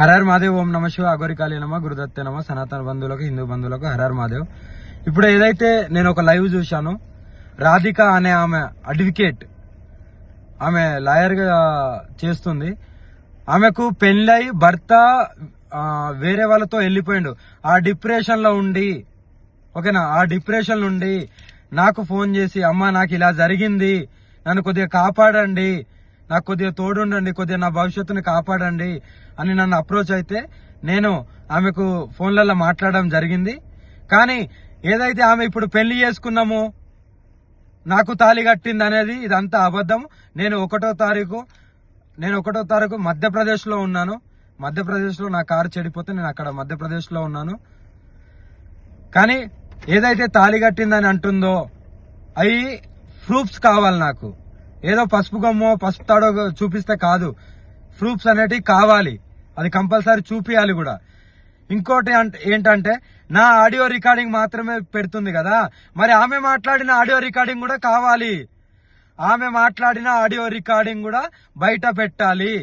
హరహర్ మహాదేవ్. ఓం నమ శివ, అగోరికాళీ నమ, గురుదత్తే నమ, సనాతన బంధువులకు హిందూ బంధువులకు హరహర్ మహాదేవ్. ఇప్పుడు ఏదైతే నేను ఒక లైవ్ చూశాను, రాధిక అనే ఆమె అడ్వకేట్, ఆమె లాయర్ గా చేస్తుంది. ఆమెకు పెళ్ళై భర్త వేరే వాళ్ళతో వెళ్ళిపోయిండు. ఆ డిప్రెషన్ లో ఉండి, ఓకేనా, ఆ డిప్రెషన్ నుండి నాకు ఫోన్ చేసి, అమ్మా నాకు ఇలా జరిగింది, నన్ను కొద్దిగా కాపాడండి, నాకు కొద్దిగా తోడుండండి, కొద్దిగా నా భవిష్యత్తుని కాపాడండి అని నన్ను అప్రోచ్ అయితే నేను ఆమెకు ఫోన్లలో మాట్లాడడం జరిగింది. కానీ ఏదైతే ఆమె ఇప్పుడు పెళ్లి చేసుకున్నామో, నాకు తాళి కట్టింది అనేది ఇదంతా అబద్ధం. నేను ఒకటో తారీఖు మధ్యప్రదేశ్ లో ఉన్నాను. మధ్యప్రదేశ్ లో నా కారు చెడిపోతే నేను అక్కడ మధ్యప్రదేశ్ లో ఉన్నాను. కానీ ఏదైతే తాళి కట్టిందని అంటుందో అవి ప్రూఫ్స్ కావాలి నాకు. ఏదో పసుపు గమ్మో పసుపు తాడో చూపిస్తే కాదు, ప్రూఫ్స్ అనేటివి కావాలి. అది కంపల్సరీ చూపియాలి కూడా. ఇంకోటి ఏంటంటే నా ఆడియో రికార్డింగ్ మాత్రమే పెడుతుంది కదా, మరి ఆమె మాట్లాడిన ఆడియో రికార్డింగ్ కూడా కావాలి. ఆమె మాట్లాడిన ఆడియో రికార్డింగ్ కూడా బయట పెట్టాలి.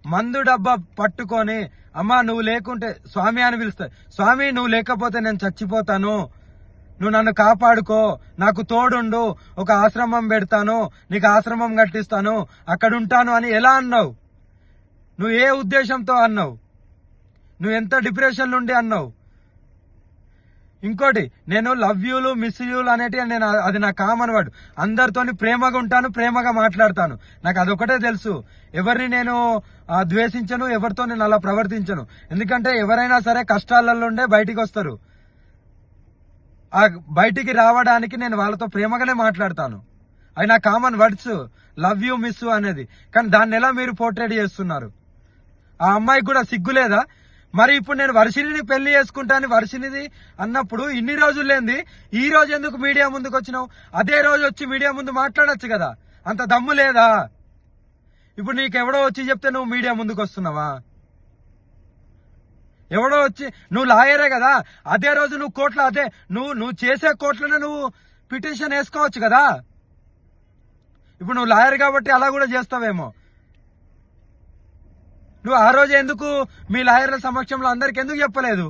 మందు డబ్బా పట్టుకొని, అమ్మా నువ్వు లేకుంటే స్వామి అని పిలుస్తా, స్వామి నువ్వు లేకపోతే నేను చచ్చిపోతాను, నువ్వు నన్ను కాపాడుకో, నాకు తోడుండు, ఒక ఆశ్రమం పెడతాను, నీకు ఆశ్రమం కట్టిస్తాను, అక్కడ ఉంటాను అని ఎలా అన్నావు? నువ్వు ఏ ఉద్దేశంతో అన్నావు? నువ్వు ఎంత డిప్రెషన్ నుండి అన్నావు? ఇంకోటి, నేను లవ్ యూలు మిస్ యూలు అనేటివి నేను అది నా కామన్ వర్డ్. అందరితోని ప్రేమగా ఉంటాను, ప్రేమగా మాట్లాడతాను. నాకు అదొకటే తెలుసు. ఎవరిని నేను ద్వేషించను, ఎవరితో నేను అలా ప్రవర్తించను. ఎందుకంటే ఎవరైనా సరే కష్టాలలో ఉండే బయటికి వస్తారు. ఆ బయటికి రావడానికి నేను వాళ్ళతో ప్రేమగానే మాట్లాడతాను. అవి నా common words, love you miss అనేది. కానీ దాన్ని ఎలా మీరు పోర్ట్రేట్ చేస్తున్నారు? ఆ అమ్మాయికి కూడా సిగ్గులేదా? మరి ఇప్పుడు నేను వర్షిణిని పెళ్లి చేసుకుంటాను, వర్షిణిది అన్నప్పుడు ఇన్ని రోజులు లేంది ఈ రోజు ఎందుకు మీడియా ముందుకు వచ్చినావు? అదే రోజు వచ్చి మీడియా ముందు మాట్లాడొచ్చు కదా, అంత దమ్ము లేదా? ఇప్పుడు నీకెవడో వచ్చి చెప్తే నువ్వు మీడియా ముందుకు వస్తున్నావా? ఎవడో వచ్చి, నువ్వు లాయరే కదా, అదే రోజు నువ్వు కోర్టులో, అదే నువ్వు చేసే కోర్టులోనే నువ్వు పిటిషన్ వేసుకోవచ్చు కదా. ఇప్పుడు నువ్వు లాయర్ కాబట్టి అలా కూడా చేస్తావేమో. నువ్వు ఆ రోజు ఎందుకు మీ లాయర్ల సమక్షంలో అందరికి ఎందుకు చెప్పలేదు?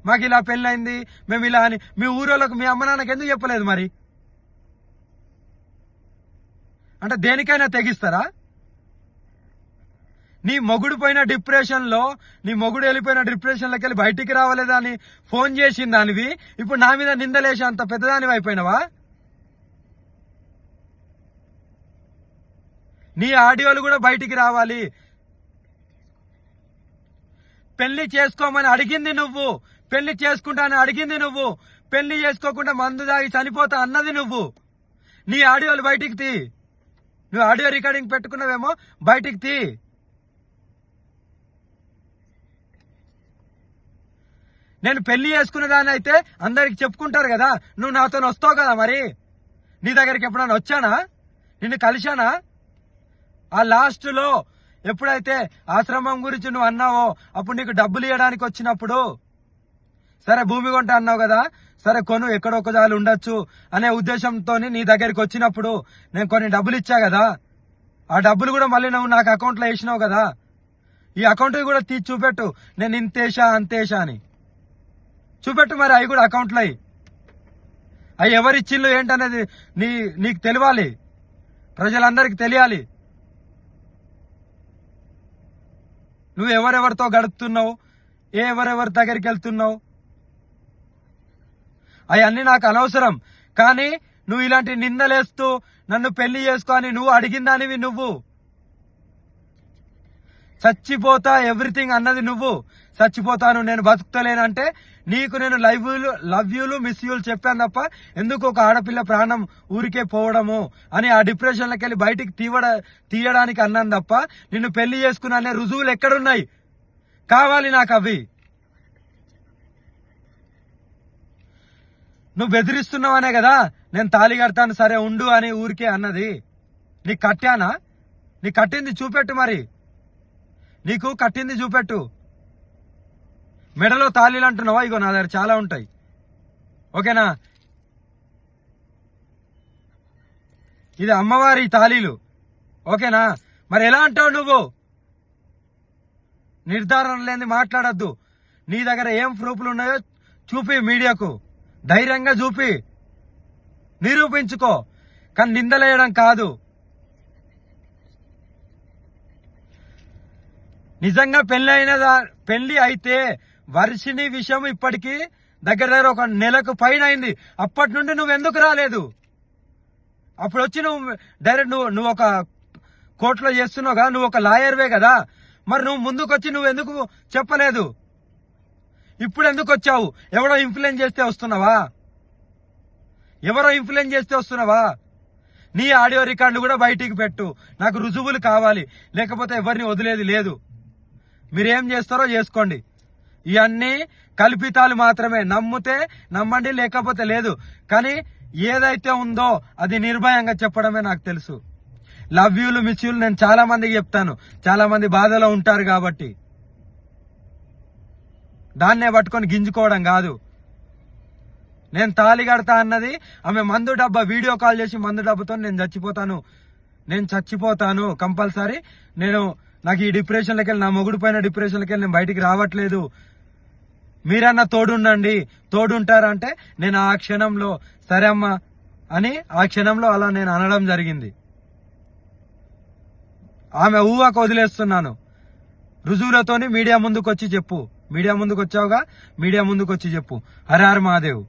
మాకు ఇలా పెళ్ళైంది, మేము ఇలా అని మీ ఊరోళ్ళకు, మీ అమ్మ నాన్నకి ఎందుకు చెప్పలేదు? మరి అంటే దేనికైనా తెగిస్తారా? నీ మొగుడు పోయిన డిప్రెషన్ లో, నీ మొగుడు వెళ్ళిపోయిన డిప్రెషన్ లోకి వెళ్ళి బయటికి రావలేదా అని ఫోన్ చేసిన దానివి ఇప్పుడు నా మీద నిందలేసి అంత పెద్దదానివి అయిపోయినావా? నీ ఆడియోలు కూడా బయటికి రావాలి. పెళ్లి చేసుకోమని అడిగింది నువ్వు, పెళ్లి చేసుకుంటానని అడిగింది నువ్వు, పెళ్లి చేసుకోకుండా మందు దాగి చనిపోతా అన్నది నువ్వు. నీ ఆడియోలు బయటికి తీ. నువ్వు ఆడియో రికార్డింగ్ పెట్టుకున్నావేమో, బయటికి తీ. నేను పెళ్లి చేసుకునేదాన్ని అయితే అందరికి చెప్పుకుంటారు కదా, నువ్వు నాతో వస్తావు కదా. మరి నీ దగ్గరికి ఎప్పుడైనా వచ్చానా? నిన్ను కలిశానా? ఆ లాస్ట్ లో ఎప్పుడైతే ఆశ్రమం గురించి నువ్వు అన్నావో, అప్పుడు నీకు డబ్బులు ఇవ్వడానికి వచ్చినప్పుడు, సరే భూమి కొంట అన్నావు కదా, సరే కొను, ఎక్కడొక్క జాలు ఉండొచ్చు అనే ఉద్దేశంతో నీ దగ్గరికి వచ్చినప్పుడు నేను కొన్ని డబ్బులు ఇచ్చా కదా, ఆ డబ్బులు కూడా మళ్ళీ నువ్వు నాకు అకౌంట్లో వేసినావు కదా. ఈ అకౌంట్ కూడా తీసి చూపెట్టు, నేను ఇంతేషా అంతేషా అని చూపెట్టు. మరి అవి కూడా అకౌంట్లో అవి ఎవరిచ్చిళ్ళు ఏంటనేది నీకు తెలియాలి, ప్రజలందరికీ తెలియాలి. నువ్వు ఎవరెవరితో గడుపుతున్నావు, ఎవరెవరి దగ్గరికి వెళ్తున్నావు, అవన్నీ నాకు అనవసరం. కానీ నువ్వు ఇలాంటి నిందలేస్తూ నన్ను పెళ్లి చేసుకో అని నువ్వు అడిగిందానివి. నువ్వు చచ్చిపోతా ఎవ్రీథింగ్ అన్నది నువ్వు. చచ్చిపోతాను, నేను బతుకుతలేనంటే నీకు నేను లవ్ యూలు మిస్ యూలు చెప్పాను తప్ప ఎందుకు ఒక ఆడపిల్ల ప్రాణం ఊరికే పోవడము అని ఆ డిప్రెషన్లోకి వెళ్ళి బయటికి తీయడానికి అన్నాను తప్ప నిన్ను పెళ్లి చేసుకున్నా అనే రుజువులు ఎక్కడున్నాయి? కావాలి నాకు అవి. నువ్వు బెదిరిస్తున్నావనే కదా నేను తాళి కడతాను సరే ఉండు అని ఊరికే అన్నది. నీకు కట్టానా? నీకు కట్టింది చూపెట్టు. మరి నీకు కట్టింది చూపెట్టు. మెడలో తాళీలు అంటున్నావా? ఇగో నా దగ్గర చాలా ఉంటాయి, ఓకేనా. ఇది అమ్మవారి తాళీలు, ఓకేనా. మరి ఎలా అంటావు నువ్వు? నిర్ధారణ లేని మాట్లాడద్దు. నీ దగ్గర ఏం ప్రూఫ్లు ఉన్నాయో చూపి, మీడియాకు ధైర్యంగా చూపి, నిరూపించుకో. కానీ నిందలేయడం కాదు. నిజంగా పెళ్లి అయితే వర్షిని విషయం ఇప్పటికీ దగ్గర ఒక నెలకు పైన అయింది. అప్పటి నుండి నువ్వు ఎందుకు రాలేదు? అప్పుడు వచ్చి నువ్వు డైరెక్ట్ నువ్వు ఒక కోర్టులో చేస్తున్నావుగా, నువ్వు ఒక లాయర్వే కదా, మరి నువ్వు ముందుకు వచ్చి నువ్వు ఎందుకు చెప్పలేదు? ఇప్పుడు ఎందుకు వచ్చావు? ఎవరో ఇన్ఫ్లుయెన్స్ చేస్తే వస్తున్నావా? ఎవరో ఇన్ఫ్లుయెన్స్ చేస్తే వస్తున్నావా? నీ ఆడియో రికార్డు కూడా బయటికి పెట్టు, నాకు రుజువులు కావాలి, లేకపోతే ఎవరిని వదిలేది లేదు. మీరేం చేస్తారో చేసుకోండి. ఇవన్నీ కల్పితాలు మాత్రమే. నమ్మితే నమ్మండి, లేకపోతే లేదు. కానీ ఏదైతే ఉందో అది నిర్భయంగా చెప్పడమే నాకు తెలుసు. లవ్ యూలు, మిస్ యూలు నేను చాలా మందికి చెప్తాను. చాలా మంది బాధలో ఉంటారు కాబట్టి దాన్నే పట్టుకొని గింజుకోవడం కాదు. నేను తాళి కడతా అన్నది ఆమె మందు డబ్బా వీడియో కాల్ చేసి, మందు డబ్బాతో నేను చచ్చిపోతాను కంపల్సరీ, నాకు ఈ డిప్రెషన్లకి వెళ్ళి, నా మొగుడు పైన డిప్రెషన్లకి వెళ్ళి నేను బయటికి రావట్లేదు, మీరన్నా తోడుంటారంటే నేను ఆ క్షణంలో సరే అమ్మా అని ఆ క్షణంలో అలా నేను అనడం జరిగింది. ఆమె ఊహకు వదిలేస్తున్నాను. రుజువులతోని మీడియా ముందుకు వచ్చి చెప్పు. మీడియా ముందుకు వచ్చావుగా, మీడియా ముందుకు వచ్చి చెప్పు. హర హర మహాదేవ్.